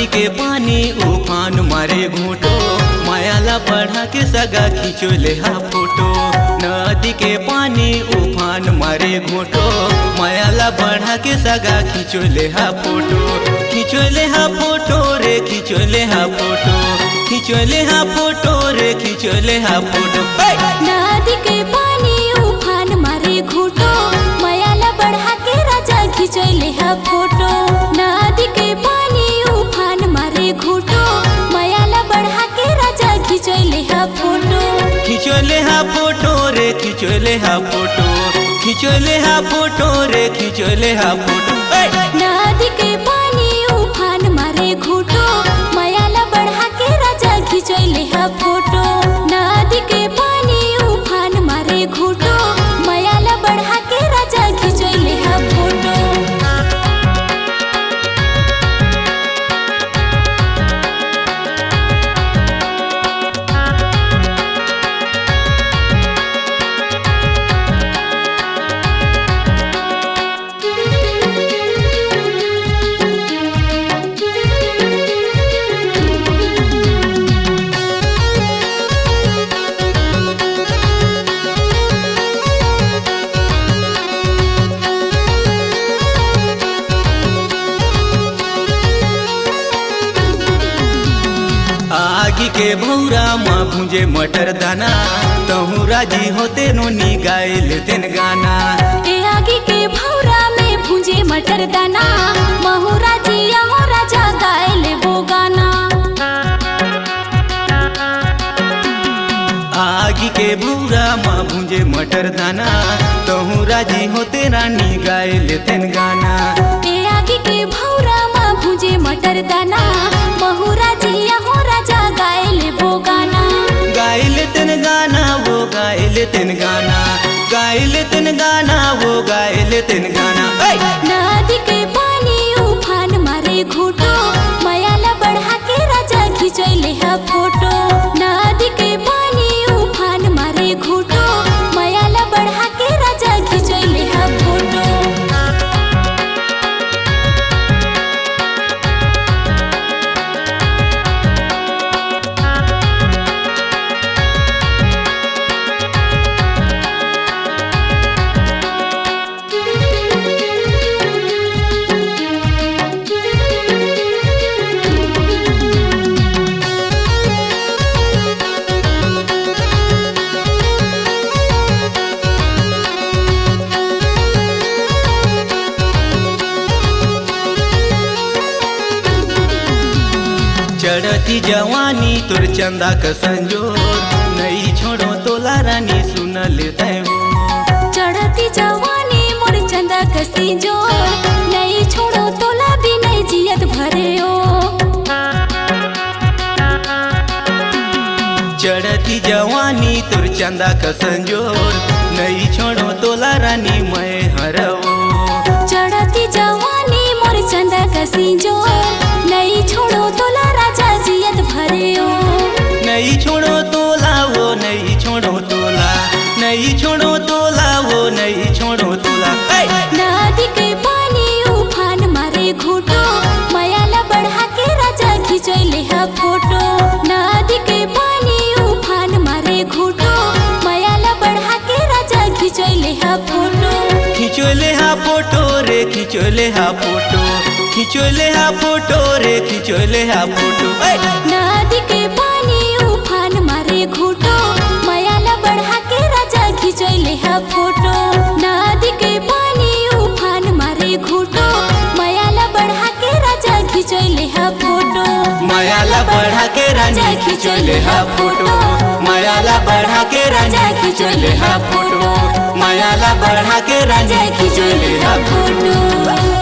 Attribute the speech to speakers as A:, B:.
A: नदी के पानी उफान मारे घूटो, मायाला बढ़ा के सगा खींचो ले हा फोटो। नदी के पानी उफान मारे घूटो, मायाला बढ़ा के सगा खींचो ले हा फोटो। खींचो ले हा फोटो रे खींचो ले हा फोटो, खींचो ले हा फोटो रे खींचो ले हा फोटो।
B: नदी के पानी उफान मारे घूटो, मायाला बढ़ा के राजा खींचो ले हा फोटो। नदी के पानी उफान मारे घूटो, मायाला बढ़ा के राजा खींचो ले हा फोटो।
A: खींचो ले हा फोटो रे खींचो ले हा फोटो, खींचो ले हा फोटो रे खींचो ले हा फोटो।
B: नदी के पानी उफान मारे घूटो, मायाला बढ़ा के राजा खींचो ले हा फोटो। नदी के पानी उफान मारे घूटो, मायाला बढ़ा के राजा खींचो ले हा फोटो।
A: आगी के भौरा माँ भूंजे मटर दाना, तहु राजी होते नो गाए लेतेन गाना।
B: ए आगी के भौरा में भूंजे मटर दाना, महुरा जी यहाँ राजा गाए ले वो गाना।
A: आगी के भौरा माँ भूंजे मटर दाना, तहु राजी होते रानी गाए लेतेन गाना।
B: ए आगी के भौरा माँ भूंजे मटर दाना, महुरा जी यहाँ राजा गाए ले वो गाना।
A: गाए लेतेन गाना वो गाए लेतेन गाना, गाए लेतेन गाना वो गाए लेतेन गाना।
B: नदी के पानी उफान मारे घूटो, मायाला बढ़ा के राजा खींचो ले हा फोटो। नदी के पानी उफान मारे घूटो, मायाला बढ़ा के राजा खींचो ले हा फोटो।
A: चढ़ती जवानी तोर चंदा का संजोर, नहीं छोड़ो तोला रानी सुन लेते हो।
B: चढ़ती जवानी मोर चंदा कसी जोर, नहीं छोड़ो तोला भी नहीं जियत भरे हो।
A: चढ़ती जवानी तोर चंदा का संजोर, नहीं छोड़ो तोला रानी मैं हरओ।
B: चढ़ती जवानी मोर चंदा कसी जोर, नहीं छोड़ो तोला राजा जियत भरे हो।
A: नहीं छोड़ो तोला वो नहीं छोड़ो तोला, नहीं छोड़ो तोला वो नहीं छोड़ो तोला।
B: नदी के पानी उफान मारे घूटो, मायाला बढ़ा के राजा खींचो ले हा फोटो। नदी के पानी उफान मारे घूटो, मायाला बढ़ा के राजा खींचो ले हा फोटो।
A: खींचो ले हा फोटो रे खींचो ले हा फोटो, खींचो ले हा फोटो रे खींचो ले हा फोटो।
B: नदी के पानी उफान मारे घूटो, मायाला बढ़ा के राजा खींचो ले हा फोटो। नदी के पानी उफान मारे घूटो, मायाला बढ़ा के राजा खींचो ले हा फोटो।
A: मायाला बढ़ा के रानी खींचो ले हा फोटो, मायाला बढ़ा के रानी खींचो ले हा फोटो, मायाला बढ़ा के रानी खींचो ले हा फोटो।